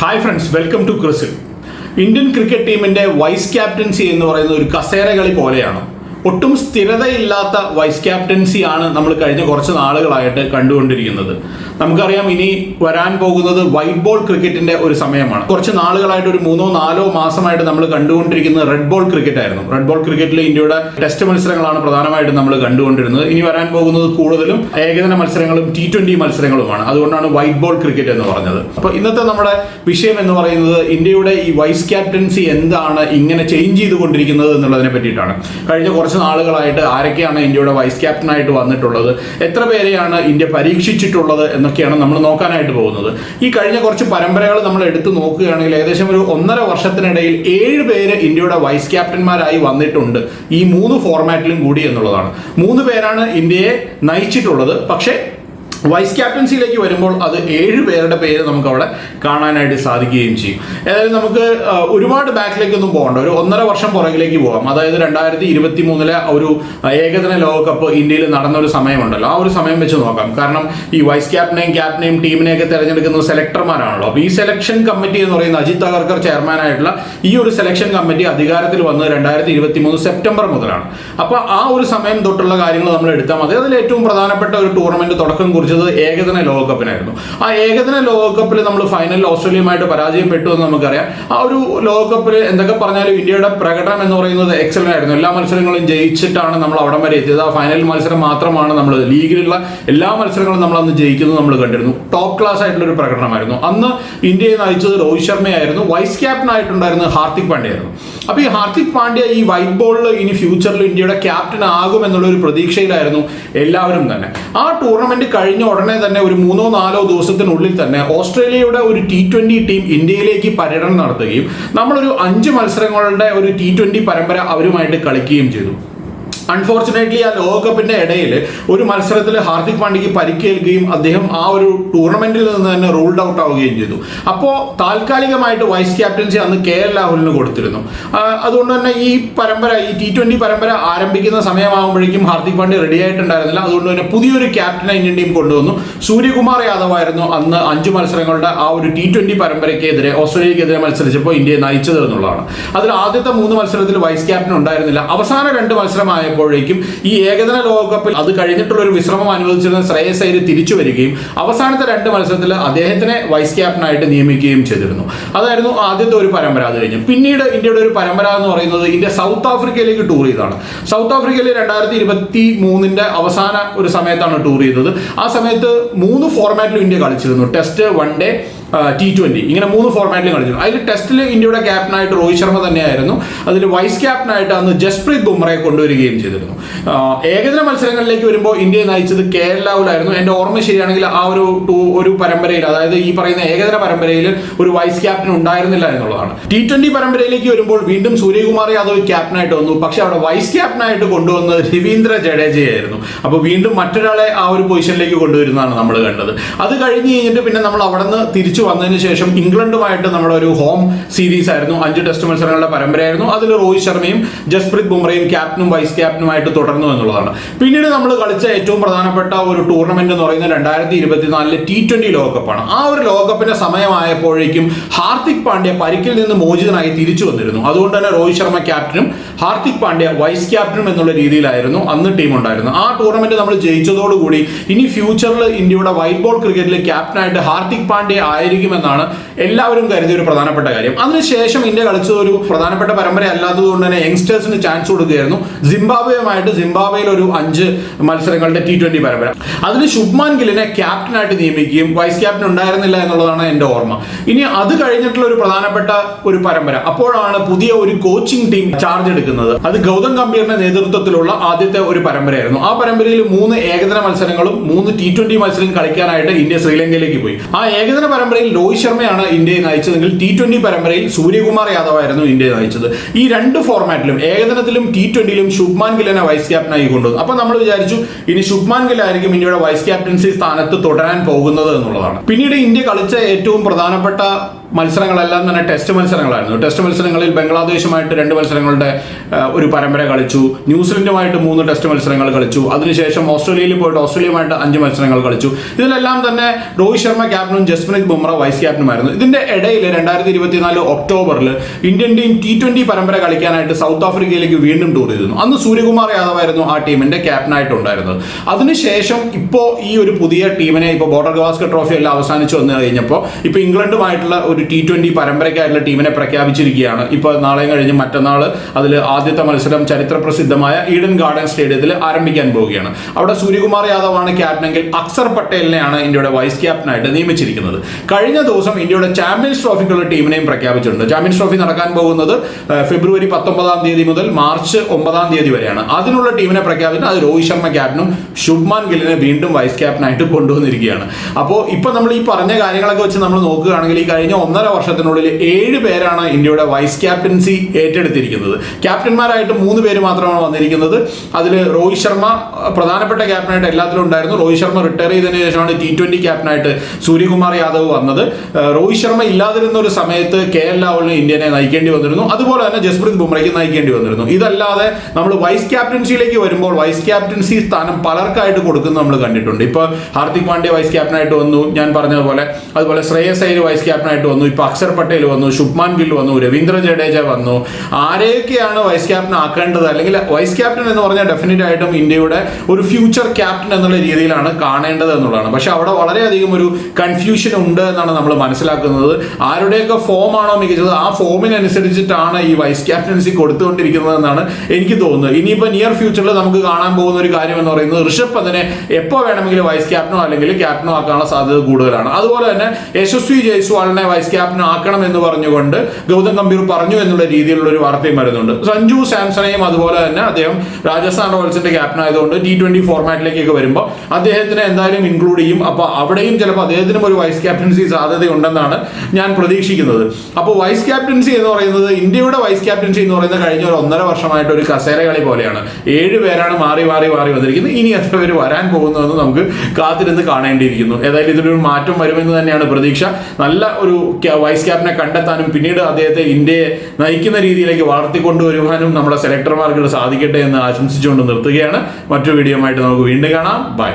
Hi friends, welcome to CRISIL. Indian cricket ടീമിന്റെ vice captaincy എന്ന് പറയുന്നത് ഒരു കസേര കളി പോലെയാണ്. ഒട്ടും സ്ഥിരതയില്ലാത്ത വൈസ് ക്യാപ്റ്റൻസിയാണ് നമ്മൾ കഴിഞ്ഞ കുറച്ച് നാളുകളായിട്ട് കണ്ടുകൊണ്ടിരിക്കുന്നത്. നമുക്കറിയാം, ഇനി വരാൻ പോകുന്നത് വൈറ്റ് ബോൾ ക്രിക്കറ്റിന്റെ ഒരു സമയമാണ്. കുറച്ച് നാളുകളായിട്ട് ഒരു 3-4 മാസമായിട്ട് നമ്മൾ കണ്ടുകൊണ്ടിരിക്കുന്നത് റെഡ് ബോൾ ക്രിക്കറ്റ് ആയിരുന്നു. റെഡ് ബോൾ ക്രിക്കറ്റിൽ ഇന്ത്യയുടെ ടെസ്റ്റ് മത്സരങ്ങളാണ് പ്രധാനമായിട്ടും നമ്മൾ കണ്ടുകൊണ്ടിരുന്നത്. ഇനി വരാൻ പോകുന്നത് കൂടുതലും ഏകദിന മത്സരങ്ങളും T20 മത്സരങ്ങളുമാണ്. അതുകൊണ്ടാണ് വൈറ്റ് ബോൾ ക്രിക്കറ്റ് എന്ന് പറഞ്ഞത്. അപ്പോൾ ഇന്നത്തെ നമ്മുടെ വിഷയം എന്ന് പറയുന്നത് ഇന്ത്യയുടെ ഈ വൈസ് ക്യാപ്റ്റൻസി എന്താണ് ഇങ്ങനെ ചേഞ്ച് ചെയ്തുകൊണ്ടിരിക്കുന്നത് എന്നുള്ളതിനെ പറ്റിയിട്ടാണ്. കഴിഞ്ഞ കുറച്ച് നാളുകളായിട്ട് ആരൊക്കെയാണ് ഇന്ത്യയുടെ വൈസ് ക്യാപ്റ്റനായിട്ട് വന്നിട്ടുള്ളത്, എത്ര പേരെയാണ് ഇന്ത്യ പരീക്ഷിച്ചിട്ടുള്ളത് എന്നൊക്കെയാണ് നമ്മൾ നോക്കാനായിട്ട് പോകുന്നത്. ഈ കഴിഞ്ഞ കുറച്ച് പരമ്പരകൾ നമ്മൾ എടുത്തു നോക്കുകയാണെങ്കിൽ ഏകദേശം ഒരു 1.5 വർഷത്തിനിടയിൽ 7 പേര് ഇന്ത്യയുടെ വൈസ് ക്യാപ്റ്റന്മാരായി വന്നിട്ടുണ്ട്, ഈ 3 ഫോർമാറ്റിലും കൂടി എന്നുള്ളതാണ്. 3 പേരാണ് ഇന്ത്യയെ നയിച്ചിട്ടുള്ളത്. പക്ഷേ വൈസ് ക്യാപ്റ്റൻസിയിലേക്ക് വരുമ്പോൾ അത് 7 പേരുടെ പേര് നമുക്ക് അവിടെ കാണാനായിട്ട് സാധിക്കുകയും ചെയ്യും. ഏതായാലും നമുക്ക് ഒരുപാട് ബാക്കിലേക്കൊന്നും പോകണ്ട, ഒരു 1.5 വർഷം പുറകിലേക്ക് പോകാം. അതായത് 2023 ഒരു ഏകദിന ലോകകപ്പ് ഇന്ത്യയിൽ നടന്ന ഒരു സമയമുണ്ടല്ലോ, ആ ഒരു സമയം വെച്ച് നോക്കാം. കാരണം ഈ വൈസ് ക്യാപ്റ്റനെയും ടീമിനെയൊക്കെ തിരഞ്ഞെടുക്കുന്നത് സെലക്ടർമാരാണല്ലോ. അപ്പോൾ ഈ സെലക്ഷൻ കമ്മിറ്റി എന്ന് പറയുന്ന അജിത് അഗർക്കർ ചെയർമാനായിട്ടുള്ള ഈ ഒരു സെലക്ഷൻ കമ്മിറ്റി അധികാരത്തിൽ വന്നത് 2023 സെപ്റ്റംബർ മുതലാണ്. അപ്പോൾ ആ ഒരു സമയം തൊട്ടുള്ള കാര്യങ്ങൾ നമ്മൾ എടുത്താൽ മതി. അതിൽ ഏറ്റവും പ്രധാനപ്പെട്ട ഒരു ടൂർണമെന്റ് തുടക്കം കുറിച്ചത് ഏകദിന ലോകകപ്പിനായിരുന്നു. ആ ഏകദിന ലോകകപ്പിൽ നമ്മൾ ഫൈനലിൽ ഓസ്ട്രേലിയയുമായിട്ട് പരാജയപ്പെട്ടു എന്ന് നമുക്കറിയാം. ആ ഒരു ലോകകപ്പിൽ എന്തൊക്കെ പറഞ്ഞാലും ഇന്ത്യയുടെ പ്രകടനം എന്ന് പറയുന്നത് എക്സലന്റ് ആയിരുന്നു. എല്ലാ മത്സരങ്ങളും ജയിച്ചിട്ടാണ് നമ്മൾ അവിടം വരെ എത്തിയത്. ആ ഫൈനൽ മത്സരം മാത്രമാണ് നമ്മൾ ലീഗിലുള്ള എല്ലാ മത്സരങ്ങളും നമ്മൾ അന്ന് ജയിക്കുന്നത് നമ്മൾ കണ്ടിരുന്നു. ടോപ്പ് ക്ലാസ് ആയിട്ടുള്ള ഒരു പ്രകടനമായിരുന്നു. അന്ന് ഇന്ത്യയെ നയിച്ചത് രോഹിത് ശർമ്മയായിരുന്നു. വൈസ് ക്യാപ്റ്റൻ ആയിട്ടുണ്ടായിരുന്നത് ഹാർദിക് പാണ്ഡ്യ ആയിരുന്നു. അപ്പോൾ ഈ ഹാർദിക് പാണ്ഡ്യ ഈ വൈറ്റ് ബോളിൽ ഇനി ഫ്യൂച്ചറിൽ ഇന്ത്യയുടെ ക്യാപ്റ്റൻ ആകും എന്നുള്ള ഒരു പ്രതീക്ഷയിലായിരുന്നു എല്ലാവരും തന്നെ. ആ ടൂർണമെന്റ് കഴിഞ്ഞ ഉടനെ തന്നെ ഒരു 3-4 ദിവസത്തിനുള്ളിൽ തന്നെ ഓസ്ട്രേലിയയുടെ ഒരു T20 ടീം ഇന്ത്യയിലേക്ക് പര്യടനം നടത്തുകയും നമ്മളൊരു 5 മത്സരങ്ങളുടെ ഒരു T20 പരമ്പര അവരുമായിട്ട് കളിക്കുകയും ചെയ്തു. അൺഫോർച്ചുനേറ്റ്ലി ആ ലോകകപ്പിന്റെ ഇടയിൽ ഒരു മത്സരത്തിൽ ഹാർദിക് പാണ്ഡ്യയ്ക്ക് പരിക്കേൽക്കുകയും അദ്ദേഹം ആ ഒരു ടൂർണമെന്റിൽ നിന്ന് തന്നെ റൂൾഡ് ഔട്ട് ആവുകയും ചെയ്തു. അപ്പോൾ താൽക്കാലികമായിട്ട് വൈസ് ക്യാപ്റ്റൻസി അന്ന് KL രാഹുലിന് കൊടുത്തിരുന്നു. അതുകൊണ്ട് തന്നെ ഈ പരമ്പര, ഈ T20 പരമ്പര ആരംഭിക്കുന്ന സമയമാകുമ്പോഴേക്കും ഹാർദിക് പാണ്ഡ്യ റെഡി ആയിട്ടുണ്ടായിരുന്നില്ല. അതുകൊണ്ട് തന്നെ പുതിയൊരു ക്യാപ്റ്റനെ ഇന്ത്യൻ ടീം കൊണ്ടുവന്നു. സൂര്യകുമാർ യാദവ് ആയിരുന്നു അന്ന് 5 മത്സരങ്ങളുടെ ആ ഒരു T20 പരമ്പരയ്ക്കെതിരെ ഓസ്ട്രേലിയക്കെതിരെ മത്സരിച്ചപ്പോൾ ഇന്ത്യയെ നയിച്ചത് എന്നുള്ളതാണ്. അതിൽ ആദ്യത്തെ 3 മത്സരത്തിൽ വൈസ് ക്യാപ്റ്റൻ ഉണ്ടായിരുന്നില്ല. അവസാന 2 മത്സരമായ പ്പോഴേക്കും ഈ ഏകദിന ലോകകപ്പിൽ അത് കഴിഞ്ഞിട്ടുള്ള ഒരു വിശ്രമം അനുവദിച്ചിരുന്ന ശ്രേയസ് അയ്യർ തിരിച്ചു വരികയും അവസാനത്തെ 2 മത്സരത്തിൽ അദ്ദേഹത്തിനെ വൈസ് ക്യാപ്റ്റനായിട്ട് നിയമിക്കുകയും ചെയ്തിരുന്നു. അതായിരുന്നു ആദ്യത്തെ ഒരു പരമ്പര. അത് കഴിഞ്ഞു പിന്നീട് ഇന്ത്യയുടെ ഒരു പരമ്പര എന്ന് പറയുന്നത് ഇന്ത്യ സൗത്ത് ആഫ്രിക്കയിലേക്ക് ടൂർ ചെയ്തതാണ്. സൗത്ത് ആഫ്രിക്കയിൽ 2023 അവസാന ഒരു സമയത്താണ് ടൂർ ചെയ്തത്. ആ സമയത്ത് 3 ഫോർമാറ്റിലും ഇന്ത്യ കളിച്ചിരുന്നു. ടെസ്റ്റ്, വൺ ഡേ, T20 ഇങ്ങനെ 3 ഫോർമാറ്റിലും കളിച്ചു. അതിൽ ടെസ്റ്റിൽ ഇന്ത്യയുടെ ക്യാപ്റ്റനായിട്ട് രോഹിത് ശർമ്മ തന്നെയായിരുന്നു. അതിൽ വൈസ് ക്യാപ്റ്റനായിട്ട് അന്ന് ജസ്പ്രീത് ബുംറയെ കൊണ്ടുവരികയും ചെയ്തിരുന്നു. ഏകദിന മത്സരങ്ങളിലേക്ക് വരുമ്പോൾ ഇന്ത്യയെ നയിച്ചത് KL രാഹുലായിരുന്നു. എൻ്റെ ഓർമ്മ ശരിയാണെങ്കിൽ ആ ഒരു പരമ്പരയിൽ, അതായത് ഈ പറയുന്ന ഏകദിന പരമ്പരയിൽ ഒരു വൈസ് ക്യാപ്റ്റൻ ഉണ്ടായിരുന്നില്ല എന്നുള്ളതാണ്. T20 പരമ്പരയിലേക്ക് വരുമ്പോൾ വീണ്ടും സൂര്യകുമാർ യാദവ് ക്യാപ്റ്റനായിട്ട് വന്നു. പക്ഷെ അവിടെ വൈസ് ക്യാപ്റ്റനായിട്ട് കൊണ്ടുവന്നത് രവീന്ദ്ര ജഡേജയായിരുന്നു. അപ്പോൾ വീണ്ടും മറ്റൊരാളെ ആ ഒരു പൊസിഷനിലേക്ക് കൊണ്ടുവരുന്നതാണ് നമ്മൾ കണ്ടത്. അത് കഴിഞ്ഞിട്ട് പിന്നെ നമ്മൾ അവിടെ നിന്ന് തിരിച്ചു വന്നതിന് ശേഷം ഇംഗ്ലണ്ടുമായിട്ട് നമ്മുടെ ഒരു ഹോം സീരീസ് ആയിരുന്നു. 5 ടെസ്റ്റ് മത്സരങ്ങളുടെ പരമ്പരയായിരുന്നു. അതിൽ രോഹിത് ശർമ്മയും ജസ്പ്രീത് ബുംറയും ക്യാപ്റ്റനും വൈസ് ക്യാപ്റ്റനുമായിട്ട് തുടർന്നു എന്നുള്ളതാണ്. പിന്നീട് നമ്മൾ കളിച്ച ഏറ്റവും പ്രധാനപ്പെട്ട ഒരു ടൂർണമെന്റ് എന്ന് പറയുന്നത് 2024 T20 ലോകകപ്പാണ്. ആ ഒരു ലോകകപ്പിന്റെ സമയമായപ്പോഴേക്കും ഹാർദിക് പാണ്ഡ്യ പരിക്കിൽ നിന്ന് മോചിതനായി തിരിച്ചു വന്നിരുന്നു. അതുകൊണ്ട് തന്നെ രോഹിത് ശർമ്മ ക്യാപ്റ്റനും ഹാർദിക് പാണ്ഡ്യ വൈസ് ക്യാപ്റ്റനും എന്നുള്ള രീതിയിലായിരുന്നു അന്ന് ടീം ഉണ്ടായിരുന്നത്. ആ ടൂർണമെന്റ് നമ്മൾ ജയിച്ചതോടുകൂടി ഇനി ഫ്യൂച്ചറിൽ ഇന്ത്യയുടെ വൈറ്റ് ബോൾ ക്രിക്കറ്റിൽ ക്യാപ്റ്റനായിട്ട് ഹാർദിക് പാണ്ഡ്യ ആയിരിക്കുമെന്നാണ് എല്ലാവരും കരുതിയ ഒരു പ്രധാനപ്പെട്ട കാര്യം. അതിനുശേഷം ഇന്ത്യ കളിച്ചത് ഒരു പ്രധാനപ്പെട്ട പരമ്പര അല്ലാത്തത് കൊണ്ട് തന്നെ യങ്സ്റ്റേഴ്സിന് ചാൻസ് കൊടുക്കുകയായിരുന്നു. സിംബാബ്വേയിൽ ഒരു 5 മത്സരങ്ങളുടെ T20 പരമ്പര. അതിൽ ശുഭ്മാൻ ഗില്ലിനെ ക്യാപ്റ്റനായിട്ട് നിയമിക്കുകയും വൈസ് ക്യാപ്റ്റൻ ഉണ്ടായിരുന്നില്ല എന്നുള്ളതാണ് എൻ്റെ ഓർമ്മ. ഇനി അത് കഴിഞ്ഞിട്ടുള്ള ഒരു പ്രധാനപ്പെട്ട ഒരു പരമ്പര, അപ്പോഴാണ് പുതിയ ഒരു കോച്ചിങ് ടീം ചാർജ് എടുക്കുന്നത്. അത് ഗൗതം ഗംഭീറിന്റെ നേതൃത്വത്തിലുള്ള ആദ്യത്തെ ഒരു പരമ്പരയായിരുന്നു. ആ പരമ്പരയിൽ 3 ഏകദിന മത്സരങ്ങളും 3 T20 മത്സരം കളിക്കാനായിട്ട് ഇന്ത്യ ശ്രീലങ്കയിലേക്ക് പോയി. ആ ഏകദിന പരമ്പരയിൽ രോഹിത് ശർമ്മയാണ് ഇന്ത്യയെ നയിച്ചതെങ്കിൽ T20 പരമ്പരയിൽ സൂര്യകുമാർ യാദവ് ആയിരുന്നു ഇന്ത്യയെ നയിച്ചത്. ഈ 2 ഫോർമാറ്റിലും ഏകദിനത്തിലും T20യിലും ശുഭ്മാൻ ഗില്ലിനെ വൈസ് ക്യാപ്റ്റനായി കൊണ്ടുവന്നു. അപ്പൊ നമ്മൾ വിചാരിച്ചു ഇനി ശുഭ്മാൻ ഗിൽ ആയിരിക്കും ഇന്ത്യയുടെ വൈസ് ക്യാപ്റ്റൻസി സ്ഥാനത്ത് തുടരാൻ പോകുന്നത് എന്നുള്ളതാണ്. പിന്നീട് ഇന്ത്യ കളിച്ച ഏറ്റവും പ്രധാനപ്പെട്ട മത്സരങ്ങളെല്ലാം തന്നെ ടെസ്റ്റ് മത്സരങ്ങളായിരുന്നു. ടെസ്റ്റ് മത്സരങ്ങളിൽ ബംഗ്ലാദേശുമായിട്ട് 2 മത്സരങ്ങളുടെ ഒരു പരമ്പര കളിച്ചു, ന്യൂസിലൻഡുമായിട്ട് 3 ടെസ്റ്റ് മത്സരങ്ങൾ കളിച്ചു, അതിനുശേഷം ഓസ്ട്രേലിയയിൽ പോയിട്ട് ഓസ്ട്രേലിയയുമായിട്ട് 5 മത്സരങ്ങൾ കളിച്ചു. ഇതിലെല്ലാം തന്നെ രോഹിത് ശർമ്മ ക്യാപ്റ്റനും ജസ്പ്രീത് ബുംറ വൈസ് ക്യാപ്റ്റനുമായിരുന്നു. ഇതിന്റെ ഇടയിൽ 2024 ഒക്ടോബറിൽ ഇന്ത്യൻ ടീം T20 പരമ്പര കളിക്കാനായിട്ട് സൗത്ത് ആഫ്രിക്കയിലേക്ക് വീണ്ടും ടൂർ ചെയ്തിരുന്നു. അന്ന് സൂര്യകുമാർ യാദവ് ആയിരുന്നു ആ ടീമിന്റെ ക്യാപ്റ്റനായിട്ടുണ്ടായിരുന്നത്. അതിനുശേഷം ഇപ്പോൾ ഈ ഒരു പുതിയ ടീമിനെ ഇപ്പോൾ ബോർഡർ ഗവാസ്കർ ട്രോഫി എല്ലാം അവസാനിച്ചു വന്നു കഴിഞ്ഞപ്പോൾ ഇപ്പോൾ ഇംഗ്ലണ്ടുമായിട്ടുള്ള ഒരു T20 പരമ്പരയ്ക്കായിട്ടുള്ള ടീമിനെ പ്രഖ്യാപിച്ചിരിക്കുകയാണ്. ഇപ്പോൾ നാളെയും കഴിഞ്ഞ് മറ്റന്നാൾ അതിൽ ആദ്യത്തെ മത്സരം ചരിത്ര പ്രസിദ്ധമായ ഈഡൻ ഗാർഡൻ സ്റ്റേഡിയത്തിൽ ആരംഭിക്കാൻ പോവുകയാണ്. അവിടെ സൂര്യകുമാർ യാദവ് ആണ് ക്യാപ്റ്റനെങ്കിൽ അക്സർ പട്ടേലിനെയാണ് ഇന്ത്യയുടെ വൈസ് ക്യാപ്റ്റനായിട്ട് നിയമിച്ചിരിക്കുന്നത്. കഴിഞ്ഞ ദിവസം ഇന്ത്യയുടെ ചാമ്പ്യൻസ് ട്രോഫിക്കുള്ള ടീമിനെയും പ്രഖ്യാപിച്ചിട്ടുണ്ട്. ചാമ്പ്യൻസ് ട്രോഫി നടക്കാൻ പോകുന്നത് ഫെബ്രുവരി 19 മുതൽ മാർച്ച് 9 വരെയാണ്. അതിനുള്ള ടീമിനെ പ്രഖ്യാപിക്കുന്നത് അത് രോഹിത് ശർമ്മ ക്യാപ്റ്റനും ശുഭ്മാൻ ഗില്ലിനെ വീണ്ടും വൈസ് ക്യാപ്റ്റനായിട്ട് കൊണ്ടുവന്നിരിക്കുകയാണ്. അപ്പോൾ ഇപ്പൊ നമ്മൾ ഈ പറഞ്ഞ കാര്യങ്ങളൊക്കെ വെച്ച് നമ്മൾ നോക്കുകയാണെങ്കിൽ ഈ കഴിഞ്ഞ 1.5 വർഷത്തിനുള്ളിൽ 7 പേരാണ് ഇന്ത്യയുടെ വൈസ് ക്യാപ്റ്റൻസി ഏറ്റെടുത്തിരിക്കുന്നത്. ക്യാപ്റ്റന്മാരായിട്ട് 3 പേര് മാത്രമാണ് വന്നിരിക്കുന്നത്. അതിൽ രോഹിത് ശർമ്മ പ്രധാനപ്പെട്ട ക്യാപ്റ്റനായിട്ട് എല്ലാത്തിലും ഉണ്ടായിരുന്നു. രോഹിത് ശർമ്മ റിട്ടയർ ചെയ്തതിനു ശേഷമാണ് T20 ക്യാപ്റ്റനായിട്ട് സൂര്യകുമാർ യാദവ് വന്നത്. രോഹിത് ശർമ്മ ഇല്ലാതിരുന്ന ഒരു സമയത്ത് KL രാഹുലിന് ഇന്ത്യനെ നയിക്കേണ്ടി വന്നിരുന്നു. അതുപോലെ തന്നെ ജസ്പ്രീത് ബുംറയ്ക്ക് നയിക്കേണ്ടി വന്നിരുന്നു. ഇതല്ലാതെ നമ്മൾ വൈസ് ക്യാപ്റ്റൻസിയിലേക്ക് വരുമ്പോൾ വൈസ് ക്യാപ്റ്റൻസി സ്ഥാനം പലർക്കായിട്ട് കൊടുക്കുന്നത് നമ്മൾ കണ്ടിട്ടുണ്ട്. ഇപ്പൊ ഹാർദിക് പാണ്ഡ്യ വൈസ് ക്യാപ്റ്റനായിട്ട് വന്നു, ഞാൻ പറഞ്ഞതുപോലെ. അതുപോലെ ശ്രേയസ് അയ്യർ വൈസ് ക്യാപ്റ്റനായിട്ട് വന്നു, ഇപ്പൊ അക്സർ പട്ടേൽ വന്നു, ശുഭ്മാൻ ഗിൽ വന്നു, രവീന്ദ്ര ജഡേജ വന്നു. ആരെയൊക്കെയാണ് വൈസ് ക്യാപ്റ്റൻ ആക്കേണ്ടത്, അല്ലെങ്കിൽ വൈസ് ക്യാപ്റ്റൻ എന്ന് പറഞ്ഞാൽ ഡെഫിനറ്റ് ആയിട്ടും ഇന്ത്യയുടെ ഒരു ഫ്യൂച്ചർ ക്യാപ്റ്റൻ എന്നുള്ള രീതിയിലാണ് കാണേണ്ടത് എന്നുള്ളതാണ്. പക്ഷെ അവിടെ വളരെയധികം ഒരു കൺഫ്യൂഷൻ ഉണ്ട് എന്നാണ് നമ്മൾ മനസ്സിലാക്കുന്നത്. ആരുടെയൊക്കെ ഫോമാണോ മികച്ചത് ആ ഫോമിനനുസരിച്ചിട്ടാണ് ഈ വൈസ് ക്യാപ്റ്റൻസി കൊടുത്തുകൊണ്ടിരിക്കുന്നത് എന്നാണ് എനിക്ക് തോന്നുന്നത്. ഇനിയിപ്പോൾ നിയർ ഫ്യൂച്ചറിൽ നമുക്ക് കാണാൻ പോകുന്ന ഒരു കാര്യം എന്ന് പറയുന്നത് ഋഷഭ് പന്തിനെ എപ്പോൾ വേണമെങ്കിലും വൈസ് ക്യാപ്റ്റനോ അല്ലെങ്കിൽ ക്യാപ്റ്റനോ ആക്കാനുള്ള സാധ്യത കൂടുതലാണ്. അതുപോലെ തന്നെ യശസ്വി ജയ്സ്വാളിനെ വൈസ് ക്യാപ്റ്റൻ ആക്കണം എന്ന് പറഞ്ഞുകൊണ്ട് ഗൗതം ഗംഭീർ പറഞ്ഞു എന്നുള്ള രീതിയിലുള്ള ഒരു വാർത്തയും വരുന്നുണ്ട്. സഞ്ജു സാംസണെയും അതുപോലെ തന്നെ അദ്ദേഹം രാജസ്ഥാൻ റോയൽസിന്റെ ക്യാപ്റ്റൻ ആയതുകൊണ്ട് T20 ഫോർമാറ്റിലേക്കൊക്കെ വരുമ്പോൾ അദ്ദേഹത്തിനെ എന്തായാലും ഇൻക്ലൂഡ് ചെയ്യും. അപ്പോൾ അവിടെയും ചിലപ്പോൾ അദ്ദേഹത്തിനും ഒരു വൈസ് ക്യാപ്റ്റൻസി സാധ്യതയുണ്ടെന്നാണ് ഞാൻ പ്രതീക്ഷിക്കുന്നത്. അപ്പോൾ വൈസ് ക്യാപ്റ്റൻസി എന്ന് പറയുന്നത്, ഇന്ത്യയുടെ വൈസ് ക്യാപ്റ്റൻസി എന്ന് പറയുന്നത് കഴിഞ്ഞ ഒരു 1.5 വർഷമായിട്ട് ഒരു കസേര കളി പോലെയാണ്. 7 പേരാണ് മാറി വന്നിരിക്കുന്നത്. ഇനി എത്ര പേര് വരാൻ പോകുന്നതെന്ന് നമുക്ക് കാത്തിരുന്ന് കാണേണ്ടിയിരിക്കുന്നു. ഏതായാലും ഇതിലൊരു മാറ്റം വരുമെന്ന് തന്നെയാണ് പ്രതീക്ഷ. നല്ല ഒരു വൈസ് ക്യാപ്റ്റനെ കണ്ടെത്താനും പിന്നീട് അദ്ദേഹത്തെ ഇന്ത്യയെ നയിക്കുന്ന രീതിയിലേക്ക് വളർത്തിക്കൊണ്ടുവരുവാനും നമ്മുടെ സെലക്ടർമാർക്ക് സാധിക്കട്ടെ എന്ന് ആശംസിച്ചുകൊണ്ട് നിർത്തുകയാണ്. മറ്റൊരു വീഡിയോ ആയിട്ട് നമുക്ക് വീണ്ടും കാണാം. ബൈ.